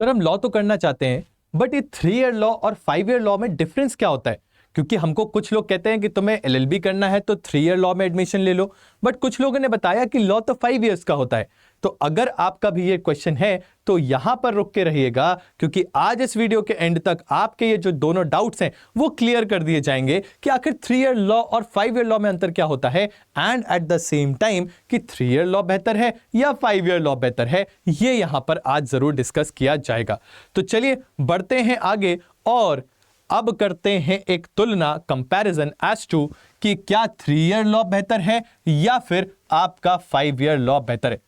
Sir हम law तो करना चाहते हैं, बट ये 3 ईयर लॉ और 5 ईयर लॉ में डिफरेंस क्या होता है? क्योंकि हमको कुछ लोग कहते हैं कि तुम्हें एलएलबी करना है तो 3 ईयर लॉ में एडमिशन ले लो, बट कुछ लोगों ने बताया कि लॉ तो 5 ईयर्स का होता है। तो अगर आपका भी ये क्वेश्चन है तो यहां पर रुक के रहिएगा, क्योंकि आज इस वीडियो के एंड तक आपके ये जो दोनों डाउट्स हैं वो क्लियर कर दिए जाएंगे कि आखिर 3 ईयर लॉ और 5 ईयर लॉ में अंतर क्या होता है, and at the same time कि 3 ईयर लॉ बेहतर है या 5 ईयर लॉ बेहतर है, ये यहां पर आज जरूर डिस्कस किया जाएगा। तो चलिए बढ़ते हैं आगे और अब करते हैं एक तुलना, कंपैरिजन एज टू कि क्या 3 ईयर लॉ बेहतर है या फिर आपका 5 ईयर लॉ बेहतर है।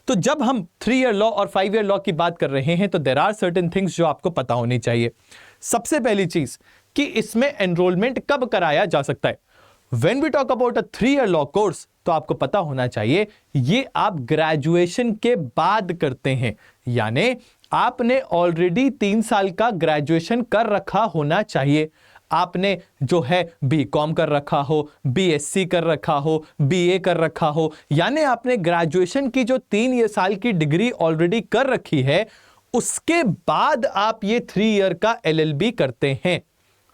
तो जब हम 3 ईयर लॉ और 5 ईयर लॉ की बात कर रहे हैं तो देयर आर सर्टेन थिंग्स जो आपको पता होनी चाहिए। सबसे पहली चीज कि इसमें एनरोलमेंट कब कराया जा सकता है। When we talk about a 3 year law course तो आपको पता होना चाहिए ये आप ग्रेजुएशन के बाद करते हैं, यानी आपने ऑलरेडी 3 साल का ग्रेजुएशन कर रखा होना चाहिए। आपने जो है बीकॉम कर रखा हो, बीएससी कर रखा हो, बीए कर रखा हो, यानी आपने ग्रेजुएशन की जो 3 साल की डिग्री ऑलरेडी कर रखी है, उसके बाद आप ये 3 ईयर का एलएलबी करते हैं।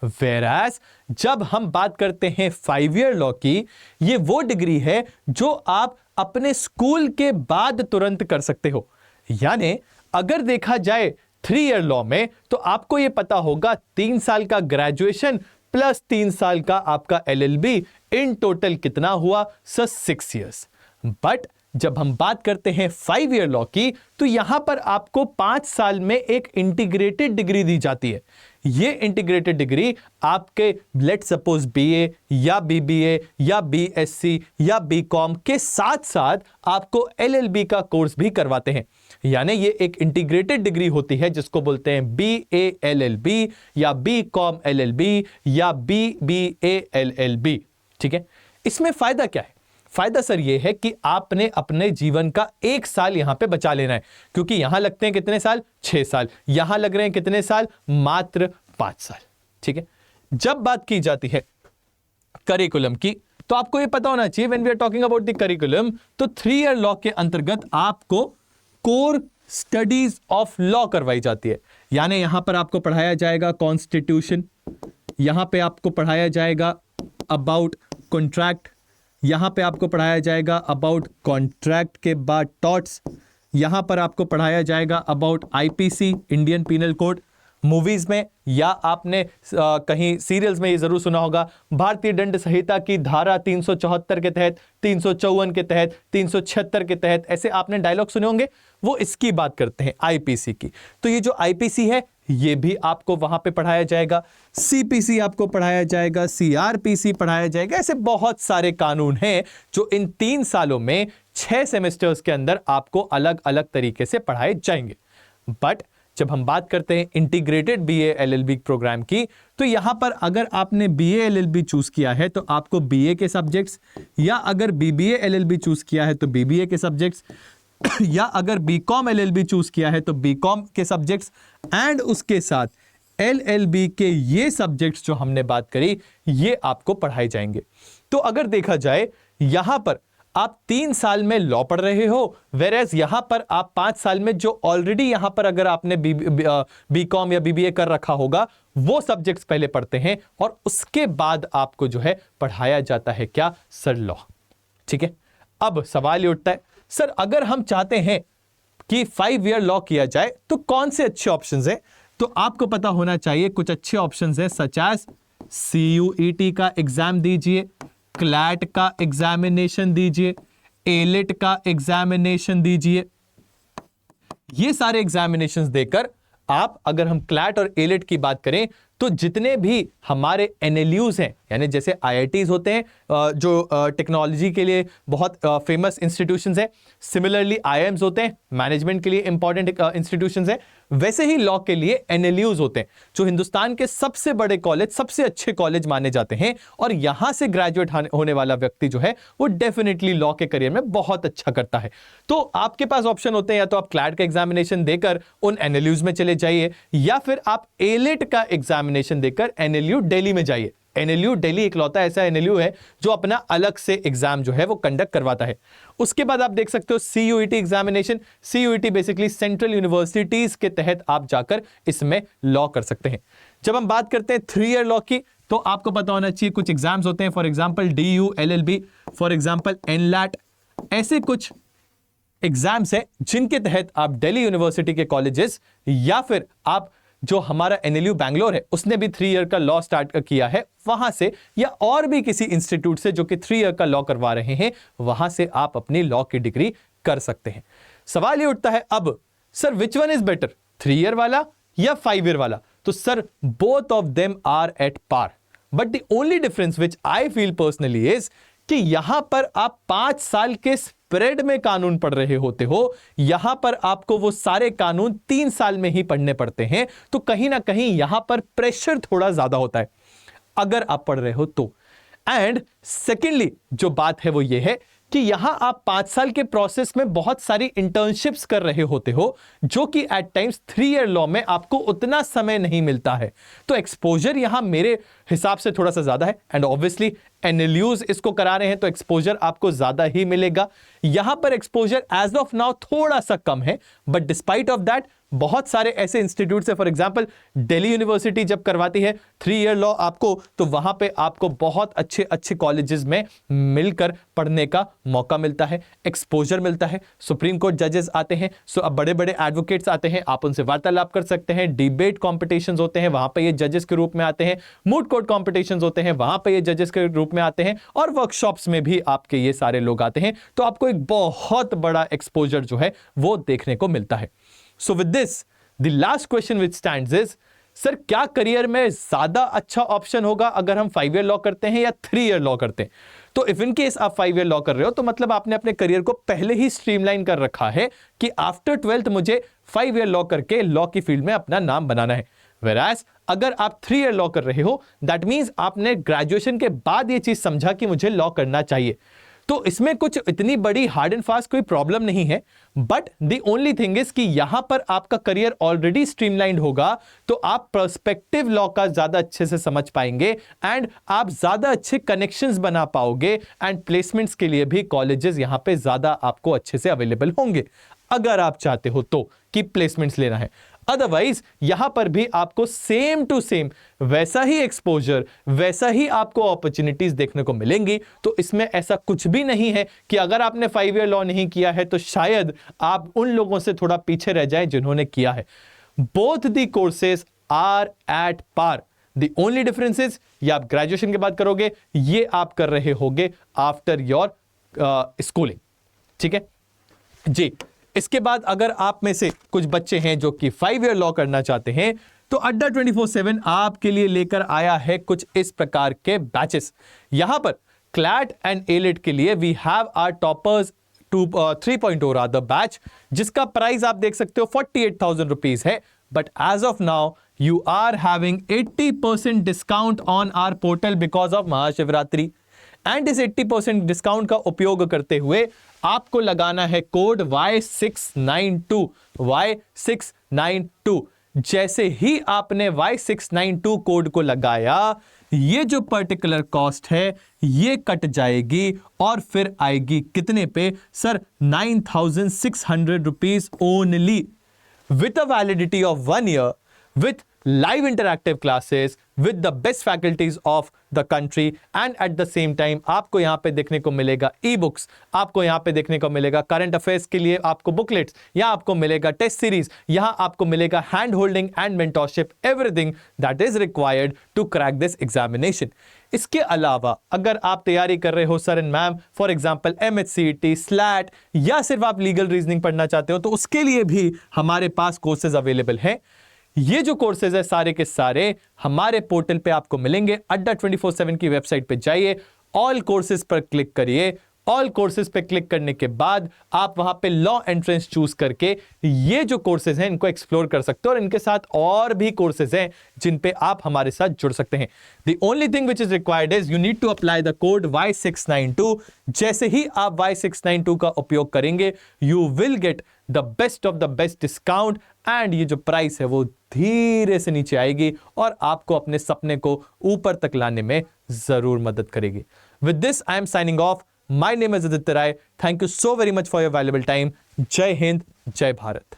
Whereas जब हम बात करते हैं 5 ईयर लॉ की, ये वो डिग्री है जो आप अपने स्कूल के बाद तुरंत कर सकते हो। यानी अगर देखा जाए 3 ईयर लॉ में तो आपको यह पता होगा 3 साल का ग्रेजुएशन प्लस 3 साल का आपका एलएलबी, इन टोटल कितना हुआ सर 6 ईयर्स। बट जब हम बात करते हैं 5 ईयर लॉ की तो यहां पर आपको 5 साल में एक इंटीग्रेटेड डिग्री दी जाती है। ये इंटीग्रेटेड डिग्री आपके लेट सपोज बीए या बीबीए या बीएससी या बीकॉम के साथ साथ आपको एलएलबी का कोर्स भी करवाते हैं। यानी ये एक इंटीग्रेटेड डिग्री होती है जिसको बोलते हैं बीएएलएलबी या बीकॉम एलएलबी या बीबीएएलएलबी। ठीक है, इसमें फायदा क्या है? फायदा सर ये है कि आपने अपने जीवन का 1 साल यहां पे बचा लेना है, क्योंकि यहां लगते हैं कितने साल? 6 साल। यहां लग रहे हैं कितने साल? मात्र 5 साल। ठीक है, जब बात की जाती है करिकुलम की तो आपको यह पता होना चाहिए when we are talking about the curriculum तो 3 ईयर लॉ के अंतर्गत आपको कोर स्टडीज ऑफ लॉ करवाई जाती है। यानी यहां पर आपको पढ़ाया जाएगा कॉन्स्टिट्यूशन, यहां पे आपको पढ़ाया जाएगा अबाउट कॉन्ट्रैक्ट, यहां पे आपको पढ़ाया जाएगा अबाउट कॉन्ट्रैक्ट के बाद टॉर्ट्स, यहां पर आपको पढ़ाया जाएगा about IPC, Indian penal code. Movies में या आपने कहीं सीरियल्स में ये जरूर सुना होगा भारतीय दंड संहिता की धारा 374 के तहत, 354 के तहत, 376 के तहत, ऐसे आपने डायलॉग सुने होंगे, वो इसकी बात करते हैं आईपीसी की। तो ये जो आईपीसी है ये भी आपको वहां पे पढ़ाया जाएगा, सीपीसी आपको पढ़ाया जाएगा, सीआरपीसी पढ़ाया जाएगा। ऐसे बहुत सारे कानून हैं जो इन 3 सालों में 6 सेमेस्टर्स के अंदर आपको अलग अलग तरीके से पढ़ाए जाएंगे। बट जब हम बात करते हैं इंटीग्रेटेड बीए एलएलबी प्रोग्राम की तो यहां पर अगर आपने बीए एलएलबी चूज किया है तो आपको बीए के सब्जेक्ट्स, या अगर बीबीए एलएलबी चूज किया है तो बीबीए के सब्जेक्ट्स, या अगर बीकॉम एलएलबी चूज किया है तो बीकॉम के सब्जेक्ट्स, एंड उसके साथ एलएलबी के ये सब्जेक्ट्स जो हमने बात करी ये आपको पढ़ाए जाएंगे। तो अगर देखा जाए यहां पर आप 3 साल में लॉ पढ़ रहे हो, वेरेज यहां पर आप 5 साल में जो ऑलरेडी यहां पर अगर आपने बीकॉम या बीबीए कर रखा होगा वो सब्जेक्ट्स पहले पढ़ते हैं और उसके बाद आपको जो है पढ़ाया जाता है क्या सर? लॉ। ठीक है, अब सवाल ये उठता है सर अगर हम चाहते हैं कि 5 ईयर लॉ किया जाए तो कौन से अच्छे ऑप्शंस हैं? तो आपको पता होना चाहिए कुछ अच्छे ऑप्शंस हैं, सच एज सीयूईटी का एग्जाम दीजिए, क्लैट का एग्जामिनेशन दीजिए, एलिट का एग्जामिनेशन दीजिए। ये सारे एग्जामिनेशंस देकर आप, अगर हम क्लैट और एलिट की बात करें तो जितने भी हमारे एनएलयूज हैं, यानी जैसे आईआईटीज होते हैं जो टेक्नोलॉजी के लिए बहुत फेमस इंस्टीट्यूशंस हैं, सिमिलरली आईआईएम्स होते हैं मैनेजमेंट के लिए इंपॉर्टेंट इंस्टीट्यूशंस हैं, वैसे ही लॉ के लिए एनएलयूज होते हैं जो हिंदुस्तान के सबसे बड़े कॉलेज, सबसे अच्छे कॉलेज माने जाते हैं। और यहां से ग्रेजुएट होने वाला व्यक्ति जो है वो डेफिनेटली लॉ के करियर में बहुत अच्छा करता है। तो आपके पास ऑप्शन होते हैं, या तो आप क्लैट का एग्जामिनेशन देकर उन एनएलयूज में चले जाइए, या फिर आप एलिट का एग्जामिनेशन देकर एनएलयू दिल्ली में जाइए। NLU दिल्ली इकलौता ऐसा NLU है जो अपना अलग से एग्जाम जो है वो कंडक्ट करवाता है। उसके बाद आप देख सकते हो CUET examination. CUET basically central universities के तहत आप जाकर इसमें लॉ कर सकते हैं। जब हम बात करते हैं 3 ईयर लॉ की, तो आपको पता होना चाहिए कुछ एग्जाम्स होते हैं, for example DU LLB, for example NLAT, ऐसे कुछ एग्जाम्स हैं जिनके तहत आप दिल्ली यूनिवर्सिटी के कॉलेजेस या फिर आप जो हमारा NLU बैंगलोर है उसने भी 3 ईयर का लॉ स्टार्ट किया है, वहां से या और भी किसी इंस्टीट्यूट से जो कि 3 ईयर का लॉ करवा रहे हैं, वहां से आप अपनी लॉ की डिग्री कर सकते हैं। सवाल ये उठता है अब, sir which one is better, 3 year वाला या 5 ईयर वाला? तो sir both of them are at par, but the only difference which I feel personally is कि यहां पर आप 5 साल के स्प्रेड में कानून पढ़ रहे होते हो, यहां पर आपको वो सारे कानून 3 साल में ही पढ़ने पड़ते हैं, तो कहीं ना कहीं यहां पर प्रेशर थोड़ा ज्यादा होता है अगर आप पढ़ रहे हो तो। एंड सेकेंडली जो बात है वो ये है कि यहां आप 5 साल के प्रोसेस में बहुत सारी इंटर्नशिप्स कर रहे होते हो, जो कि एट टाइम्स 3 ईयर लॉ में आपको उतना समय नहीं मिलता है। तो एक्सपोजर यहां मेरे हिसाब से थोड़ा सा ज्यादा है, एंड ऑब्वियसली NLUs इसको करा रहे हैं तो एक्सपोजर आपको ज्यादा ही मिलेगा। यहां पर एक्सपोजर एज ऑफ नाउ थोड़ा सा कम है, बट डिस्पाइट ऑफ दैट बहुत सारे ऐसे इंस्टीट्यूट है, फॉर एग्जांपल दिल्ली यूनिवर्सिटी जब करवाती है 3 ईयर लॉ आपको, तो वहां पे आपको बहुत अच्छे अच्छे कॉलेजेस में मिलकर पढ़ने का मौका मिलता है, एक्सपोजर मिलता है। सुप्रीम कोर्ट जजेस आते हैं, सो अब बड़े बड़े एडवोकेट्स आते हैं, आप उनसे वार्तालाप कर सकते हैं। डिबेट कॉम्पिटिशंस होते हैं, वहां पे ये जजेस के रूप में आते हैं। मूड कोर्ट कॉम्पिटिशंस होते हैं, वहां पे ये जजेस के रूप में आते हैं, और वर्कशॉप्स में भी आपके ये सारे लोग आते हैं। तो आपको एक बहुत बड़ा एक्सपोजर जो है वो देखने को मिलता है। So with this, the last question which stands is, sir क्या करियर में ज्यादा अच्छा ऑप्शन होगा अगर हम 5 ईयर लॉ करते हैं या 3 ईयर लॉ करते हैं? तो इफ इन केस आप 5 ईयर लॉ कर रहे हो तो मतलब आपने अपने करियर को पहले ही स्ट्रीमलाइन कर रखा है कि आफ्टर 12th मुझे 5 ईयर लॉ करके लॉ की फील्ड में अपना नाम बनाना है। Whereas अगर आप 3 ईयर लॉ कर रहे हो, दैट मींस आपने ग्रेजुएशन के बाद ये चीज समझा कि मुझे लॉ करना चाहिए। तो इसमें कुछ इतनी बड़ी हार्ड एंड फास्ट कोई प्रॉब्लम नहीं है, but the only thing is कि यहां पर आपका करियर ऑलरेडी स्ट्रीमलाइंड होगा, तो आप पर्सपेक्टिव लॉ का ज्यादा अच्छे से समझ पाएंगे, एंड आप ज्यादा अच्छे कनेक्शंस बना पाओगे, एंड प्लेसमेंट्स के लिए भी कॉलेजेस यहां पे ज्यादा आपको अच्छे से अवेलेबल होंगे अगर आप चाहते हो तो कि प्लेसमेंट्स लेना है। अदरवाइज यहां पर भी आपको सेम टू सेम वैसा ही एक्सपोजर, वैसा ही आपको अपॉर्चुनिटीज देखने को मिलेंगी। तो इसमें ऐसा कुछ भी नहीं है कि अगर आपने 5 ईयर लॉ नहीं किया है तो शायद आप उन लोगों से थोड़ा पीछे रह जाएं जिन्होंने किया है। Both the courses are at par. The only difference is, ये आप ग्रेजुएशन के बाद करोगे, ये आप कर रहे होगे आफ्टर योर स्कूलिंग। ठीक है जी। इसके बाद अगर आप में से कुछ बच्चे हैं जो कि 5 ईयर लॉ करना चाहते हैं, तो अड्डा 24/7 आपके लिए लेकर आया है कुछ इस प्रकार के बैचेस। यहां पर क्लैट एंड एलिट के लिए we have our toppers 3.0 rather batch, जिसका प्राइस आप देख सकते हो 48,000 रुपीज है। But as of now you are having 80% discount on our portal because of Mahashivratri. And इस 80% डिस्काउंट का उपयोग करते हुए आपको लगाना है कोड Y692 Y692। जैसे ही आपने Y692 कोड को लगाया, ये जो पर्टिकुलर कॉस्ट है ये कट जाएगी और फिर आएगी कितने पे sir? 9,600 rupees only, with a validity of 1 year, with live interactive classes with the best faculties of the country, and at the same time आपको यहाँ पे देखने को मिलेगा ई बुक्स, आपको यहाँ पे देखने को मिलेगा करंट अफेयर्स के लिए आपको बुकलेट्स, यहाँ आपको मिलेगा टेस्ट सीरीज, यहाँ आपको मिलेगा hand holding and mentorship, everything that is required to crack this examination. इसके अलावा अगर आप तैयारी कर रहे हो sir and ma'am, for example MHCET, SLAT, या सिर्फ आप लीगल रीजनिंग पढ़ना चाहते हो, तो उसके लिए भी हमारे पास कोर्सेज अवेलेबल हैं। ये जो कोर्सेज है सारे के सारे हमारे पोर्टल पे आपको मिलेंगे। अड्डा 24/7 की वेबसाइट पे जाइए, ऑल कोर्सेज पर क्लिक करिए। ऑल कोर्सेज पे क्लिक करने के बाद आप वहां पे लॉ एंट्रेंस चूज करके ये जो कोर्सेज हैं इनको एक्सप्लोर कर सकते हो, और इनके साथ और भी कोर्सेज हैं जिन पे आप हमारे साथ जुड़ सकते हैं। The only thing which is required is you need to apply the code Y692। जैसे ही आप Y692 का उपयोग करेंगे, you will get the best of the best discount and ये जो प्राइस है वो धीरे से नीचे आएगी और आपको अपने सपने को ऊपर तक लाने में जरूर मदद करेगी। With this I am signing off. My name is Aditya Rai. Thank you so very much for your valuable time. जय हिंद, जय भारत।